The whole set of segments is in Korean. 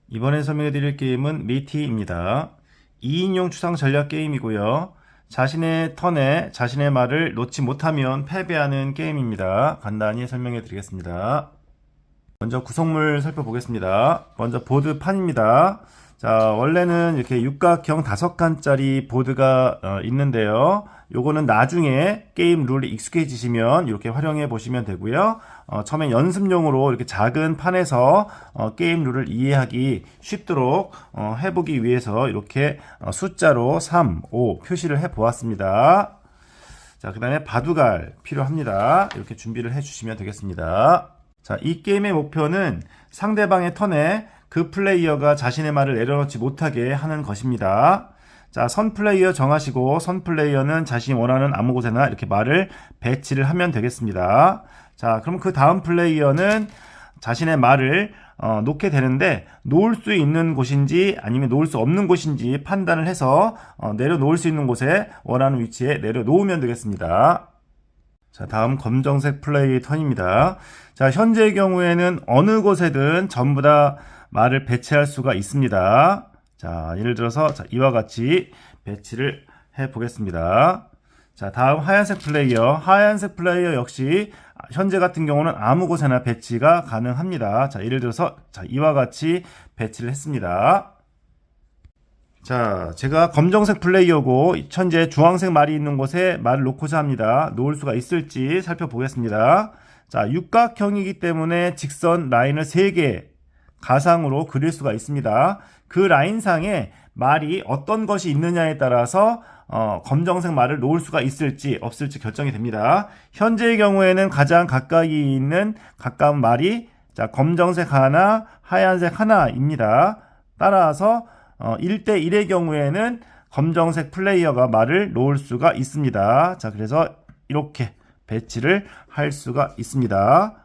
이번에 설명해 드릴 게임은 미티입니다. 2인용 추상 전략 게임이고요. 자신의 턴에 자신의 말을 놓지 못하면 패배하는 게임입니다. 간단히 설명해 드리겠습니다. 먼저 구성물 살펴보겠습니다. 먼저 보드판입니다. 자, 원래는 이렇게 육각형 5칸짜리 보드가 있는데요. 요거는 나중에 게임 룰이 익숙해지시면 이렇게 활용해 보시면 되고요. 처음에 연습용으로 이렇게 작은 판에서 게임 룰을 이해하기 쉽도록 해보기 위해서 이렇게 숫자로 3, 5 표시를 해 보았습니다. 자, 그 다음에 바둑알 필요합니다. 이렇게 준비를 해 주시면 되겠습니다. 자, 이 게임의 목표는 상대방의 턴에 그 플레이어가 자신의 말을 내려놓지 못하게 하는 것입니다. 자, 선 플레이어 정하시고 선 플레이어는 자신이 원하는 아무 곳에나 이렇게 말을 배치를 하면 되겠습니다. 자, 그럼 그 다음 플레이어는 자신의 말을 놓게 되는데 놓을 수 있는 곳인지 아니면 놓을 수 없는 곳인지 판단을 해서 내려놓을 수 있는 곳에 원하는 위치에 내려놓으면 되겠습니다. 자, 다음 검정색 플레이 턴입니다. 자, 현재의 경우에는 어느 곳에든 전부 다 말을 배치할 수가 있습니다. 자, 예를 들어서 이와 같이 배치를 해 보겠습니다. 자, 다음 하얀색 플레이어. 하얀색 플레이어 역시 현재 같은 경우는 아무 곳에나 배치가 가능합니다. 자, 예를 들어서 이와 같이 배치를 했습니다. 자, 제가 검정색 플레이어고 현재 주황색 말이 있는 곳에 말을 놓고자 합니다. 놓을 수가 있을지 살펴보겠습니다. 자, 육각형이기 때문에 직선 라인을 3개 가상으로 그릴 수가 있습니다. 그 라인상에 말이 어떤 것이 있느냐에 따라서 검정색 말을 놓을 수가 있을지 없을지 결정이 됩니다. 현재의 경우에는 가장 가까이 있는 가까운 말이 검정색 하나, 하얀색 하나입니다. 따라서 1대1의 경우에는 검정색 플레이어가 말을 놓을 수가 있습니다. 자, 그래서 이렇게 배치를 할 수가 있습니다.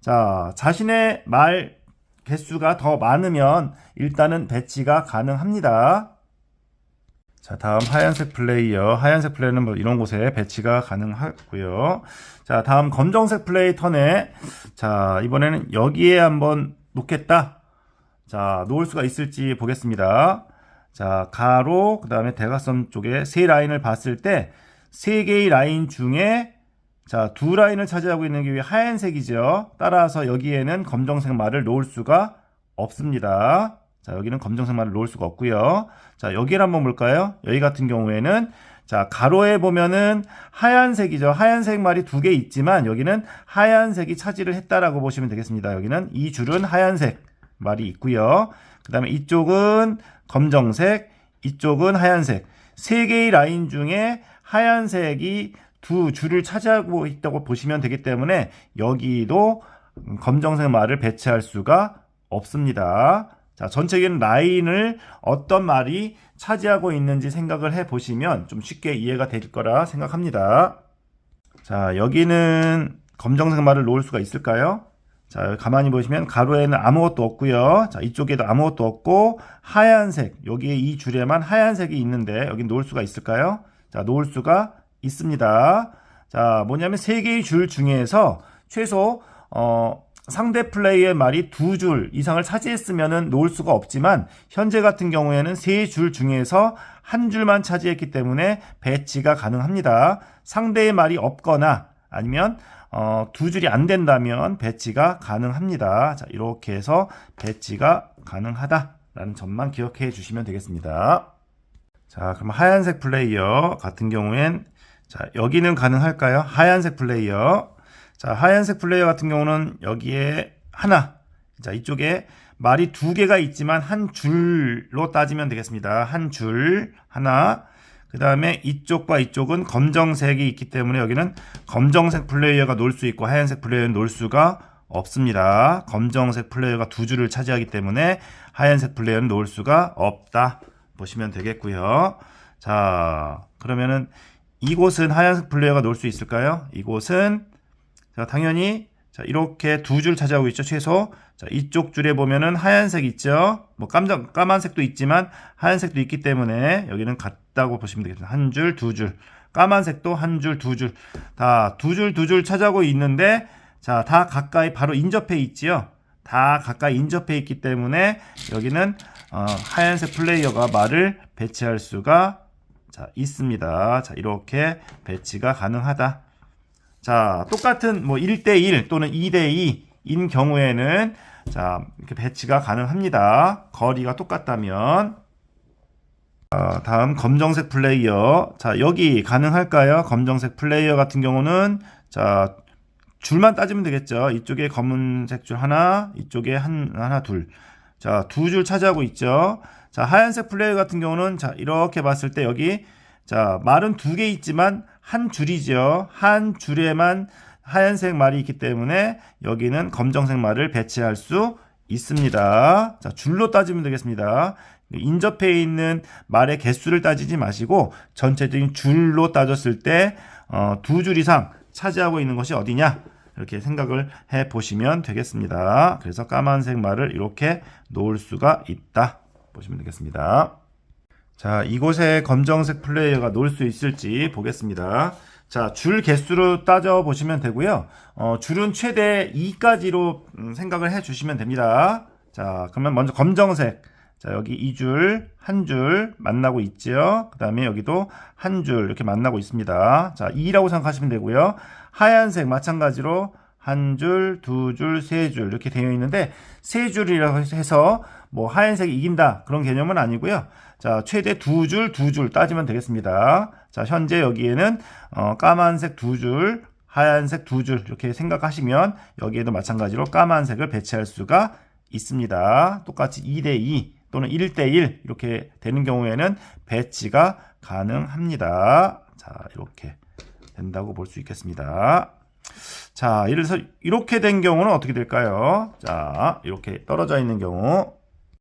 자, 자신의 말 개수가 더 많으면 일단은 배치가 가능합니다. 자, 다음 하얀색 플레이어. 하얀색 플레이어는 뭐 이런 곳에 배치가 가능하고요. 자, 다음 검정색 플레이 턴에 자, 이번에는 여기에 한번 놓겠다. 자, 놓을 수가 있을지 보겠습니다. 자, 가로, 그 다음에 대각선 쪽에 3라인을 봤을 때 3개의 라인 중에 자, 2라인을 차지하고 있는 게 하얀색이죠. 따라서 여기에는 검정색 말을 놓을 수가 없습니다. 자, 여기는 검정색 말을 놓을 수가 없고요. 자, 여기를 한번 볼까요? 여기 같은 경우에는 자, 가로에 보면은 하얀색이죠. 하얀색 말이 2개 있지만 여기는 하얀색이 차지를 했다라고 보시면 되겠습니다. 여기는 이 줄은 하얀색 말이 있고요. 그 다음에 이쪽은 검정색, 이쪽은 하얀색. 3개의 라인 중에 하얀색이 2줄을 차지하고 있다고 보시면 되기 때문에 여기도 검정색 말을 배치할 수가 없습니다. 자, 전체적인 라인을 어떤 말이 차지하고 있는지 생각을 해 보시면 좀 쉽게 이해가 될 거라 생각합니다. 자, 여기는 검정색 말을 놓을 수가 있을까요? 자, 가만히 보시면 가로에는 아무것도 없고요. 자, 이쪽에도 아무것도 없고 하얀색, 여기에 이 줄에만 하얀색이 있는데 여기 놓을 수가 있을까요? 자, 놓을 수가 있습니다. 자, 뭐냐면 3개의 줄 중에서 최소 상대 플레이의 말이 2줄 이상을 차지했으면 놓을 수가 없지만 현재 같은 경우에는 3줄 중에서 한 줄만 차지했기 때문에 배치가 가능합니다. 상대의 말이 없거나 아니면 2줄이 안 된다면 배치가 가능합니다. 자, 이렇게 해서 배치가 가능하다라는 점만 기억해 주시면 되겠습니다. 자, 그럼 하얀색 플레이어 같은 경우엔 자, 여기는 가능할까요? 하얀색 플레이어. 자, 하얀색 플레이어 같은 경우는 여기에 하나. 자, 이쪽에 말이 2개가 있지만 한 줄로 따지면 되겠습니다. 한 줄, 하나. 그 다음에 이쪽과 이쪽은 검정색이 있기 때문에 여기는 검정색 플레이어가 놓을 수 있고 하얀색 플레이어는 놓을 수가 없습니다. 검정색 플레이어가 2줄을 차지하기 때문에 하얀색 플레이어는 놓을 수가 없다. 보시면 되겠고요. 자, 그러면은 이곳은 하얀색 플레이어가 놓을 수 있을까요? 이곳은 자, 당연히 자, 이렇게 두 줄 차지하고 있죠, 최소. 자, 이쪽 줄에 보면은 하얀색 있죠? 뭐, 까만색도 있지만, 하얀색도 있기 때문에, 여기는 같다고 보시면 되겠습니다. 한 줄, 두 줄. 까만색도 한 줄, 두 줄. 다, 두 줄 차지하고 있는데, 자, 다 가까이 바로 인접해 있지요? 다 가까이 인접해 있기 때문에, 여기는, 하얀색 플레이어가 말을 배치할 수가, 자, 있습니다. 자, 이렇게 배치가 가능하다. 자, 똑같은 뭐 1대1 또는 2대2인 경우에는 자, 이렇게 배치가 가능합니다. 거리가 똑같다면. 다음 검정색 플레이어. 자, 여기 가능할까요? 검정색 플레이어 같은 경우는 자, 줄만 따지면 되겠죠. 이쪽에 검은색 줄 하나, 이쪽에 하나 둘. 자, 두 줄 차지하고 있죠. 자, 하얀색 플레이어 같은 경우는 자, 이렇게 봤을 때 여기 자, 말은 두 개 있지만 한 줄이죠. 한 줄에만 하얀색 말이 있기 때문에 여기는 검정색 말을 배치할 수 있습니다. 자, 줄로 따지면 되겠습니다. 인접해 있는 말의 개수를 따지지 마시고 전체적인 줄로 따졌을 때 두 줄 이상 차지하고 있는 것이 어디냐? 이렇게 생각을 해 보시면 되겠습니다. 그래서 까만색 말을 이렇게 놓을 수가 있다. 보시면 되겠습니다. 자, 이곳에 검정색 플레이어가 놓을 수 있을지 보겠습니다. 자, 줄 개수로 따져보시면 되고요. 줄은 최대 2까지로 생각을 해 주시면 됩니다. 자, 그러면 먼저 검정색. 자, 여기 2줄, 한 줄 만나고 있죠. 그 다음에 여기도 한 줄 이렇게 만나고 있습니다. 자, 2라고 생각하시면 되고요. 하얀색 마찬가지로 한 줄, 두 줄, 세 줄 이렇게 되어 있는데 세 줄이라고 해서 뭐 하얀색이 이긴다 그런 개념은 아니고요. 자, 최대 두 줄 따지면 되겠습니다. 자, 현재 여기에는 까만색 두 줄, 하얀색 두 줄 이렇게 생각하시면 여기에도 마찬가지로 까만색을 배치할 수가 있습니다. 똑같이 2대2 또는 1대1 이렇게 되는 경우에는 배치가 가능합니다. 자, 이렇게 된다고 볼 수 있겠습니다. 자, 예를 들어서 이렇게 된 경우는 어떻게 될까요? 자, 이렇게 떨어져 있는 경우.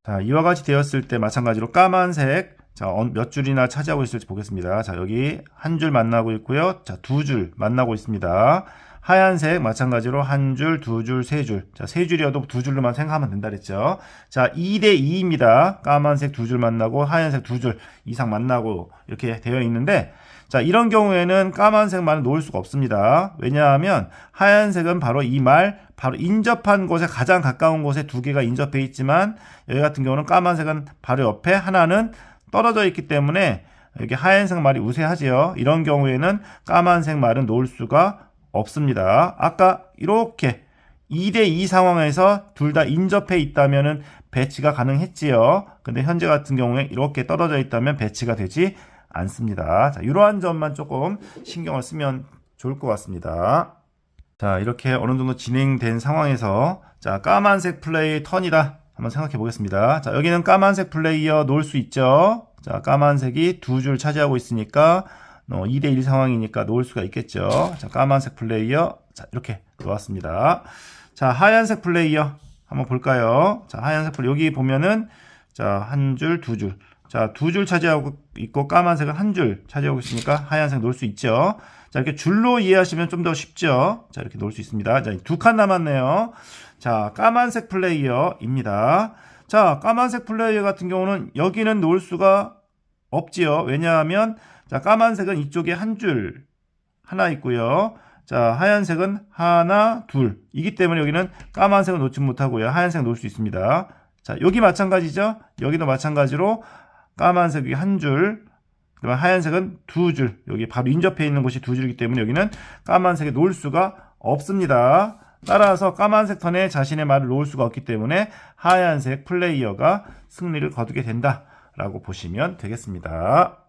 자, 이와 같이 되었을 때 마찬가지로 까만색, 자, 몇 줄이나 차지하고 있을지 보겠습니다. 자, 여기 한 줄 만나고 있고요. 자, 두 줄 만나고 있습니다. 하얀색 마찬가지로 한 줄, 두 줄, 세 줄. 자, 세 줄이어도 두 줄로만 생각하면 된다 그랬죠. 자, 2대2입니다. 까만색 두 줄 만나고 하얀색 두 줄 이상 만나고 이렇게 되어 있는데 자, 이런 경우에는 까만색 말을 놓을 수가 없습니다. 왜냐하면 하얀색은 바로 이 말, 바로 인접한 곳에 가장 가까운 곳에 두 개가 인접해 있지만 여기 같은 경우는 까만색은 바로 옆에 하나는 떨어져 있기 때문에 여기 하얀색 말이 우세하지요. 이런 경우에는 까만색 말은 놓을 수가 없습니다. 아까 이렇게 2대2 상황에서 둘 다 인접해 있다면 배치가 가능했지요. 근데 현재 같은 경우에 이렇게 떨어져 있다면 배치가 되지 않습니다. 자, 이러한 점만 조금 신경을 쓰면 좋을 것 같습니다. 자, 이렇게 어느 정도 진행된 상황에서 자, 까만색 플레이 턴이다. 한번 생각해 보겠습니다. 자, 여기는 까만색 플레이어 놓을 수 있죠. 자, 까만색이 두 줄 차지하고 있으니까 2대1 상황이니까 놓을 수가 있겠죠. 자, 까만색 플레이어. 자, 이렇게 놓았습니다. 자, 하얀색 플레이어 한번 볼까요? 자, 하얀색 플레이어 여기 보면은 자, 한 줄, 두 줄. 자, 두 줄 차지하고 있고 까만색은 한 줄 차지하고 있으니까 하얀색 놓을 수 있죠. 자, 이렇게 줄로 이해하시면 좀 더 쉽죠. 자, 이렇게 놓을 수 있습니다. 자, 두 칸 남았네요. 자, 까만색 플레이어입니다. 자, 까만색 플레이어 같은 경우는 여기는 놓을 수가 없지요. 왜냐하면 자, 까만색은 이쪽에 한 줄 하나 있고요. 자, 하얀색은 하나, 둘 이기 때문에 여기는 까만색은 놓지 못하고요. 하얀색 놓을 수 있습니다. 자, 여기 마찬가지죠. 여기도 마찬가지로 까만색이 한 줄, 그다음에 하얀색은 두 줄. 여기 바로 인접해 있는 곳이 두 줄이기 때문에 여기는 까만색에 놓을 수가 없습니다. 따라서 까만색 턴에 자신의 말을 놓을 수가 없기 때문에 하얀색 플레이어가 승리를 거두게 된다라고 보시면 되겠습니다.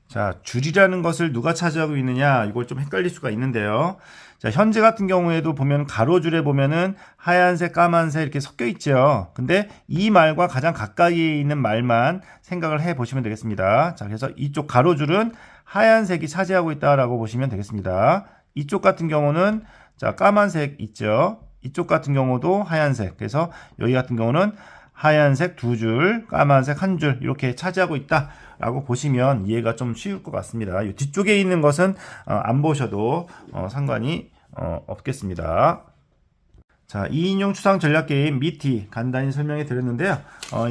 자, 줄이라는 것을 누가 차지하고 있느냐, 이걸 좀 헷갈릴 수가 있는데요. 자, 현재 같은 경우에도 보면 가로줄에 보면은 하얀색, 까만색 이렇게 섞여 있죠. 근데 이 말과 가장 가까이 있는 말만 생각을 해 보시면 되겠습니다. 자, 그래서 이쪽 가로줄은 하얀색이 차지하고 있다라고 보시면 되겠습니다. 이쪽 같은 경우는 자, 까만색 있죠. 이쪽 같은 경우도 하얀색. 그래서 여기 같은 경우는 하얀색 두 줄, 까만색 한 줄 이렇게 차지하고 있다라고 보시면 이해가 좀 쉬울 것 같습니다. 이 뒤쪽에 있는 것은 안 보셔도 상관이 없겠습니다. 자, 2인용 추상 전략 게임 미티 간단히 설명해 드렸는데요.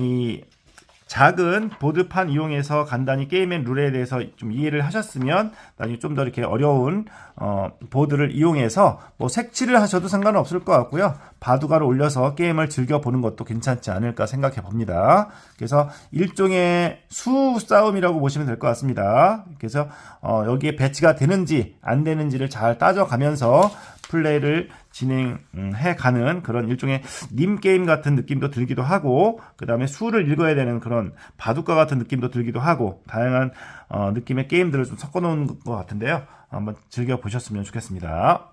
이 작은 보드판 이용해서 간단히 게임의 룰에 대해서 좀 이해를 하셨으면 나중에 좀 더 이렇게 어려운 보드를 이용해서 뭐 색칠을 하셔도 상관은 없을 것 같고요. 바둑알을 올려서 게임을 즐겨보는 것도 괜찮지 않을까 생각해 봅니다. 그래서 일종의 수 싸움이라고 보시면 될 것 같습니다. 그래서 여기에 배치가 되는지 안 되는지를 잘 따져가면서 플레이를 진행해가는 그런 일종의 님 게임 같은 느낌도 들기도 하고, 그 다음에 수를 읽어야 되는 그런 바둑과 같은 느낌도 들기도 하고, 다양한 느낌의 게임들을 좀 섞어놓은 것 같은데요. 한번 즐겨보셨으면 좋겠습니다.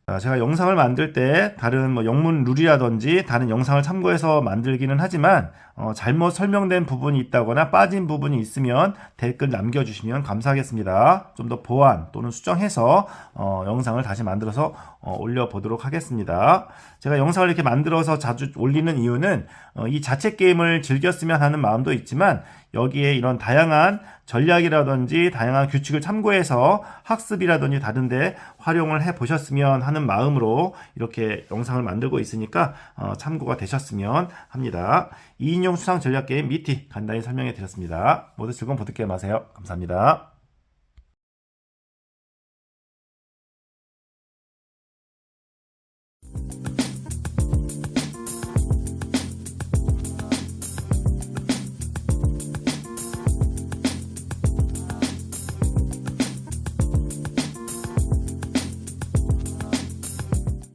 자, 제가 영상을 만들 때 다른 뭐 영문 룰이라든지 다른 영상을 참고해서 만들기는 하지만 잘못 설명된 부분이 있다거나 빠진 부분이 있으면 댓글 남겨주시면 감사하겠습니다. 좀 더 보완 또는 수정해서 영상을 다시 만들어서 올려보도록 하겠습니다. 제가 영상을 이렇게 만들어서 자주 올리는 이유는 이 자체 게임을 즐겼으면 하는 마음도 있지만 여기에 이런 다양한 전략이라든지 다양한 규칙을 참고해서 학습이라든지 다른데 활용을 해 보셨으면 하는 마음으로 이렇게 영상을 만들고 있으니까 참고가 되셨으면 합니다. 2인용 수상 전략 게임 미티 간단히 설명해 드렸습니다. 모두 즐거운 보드게임 하세요. 감사합니다.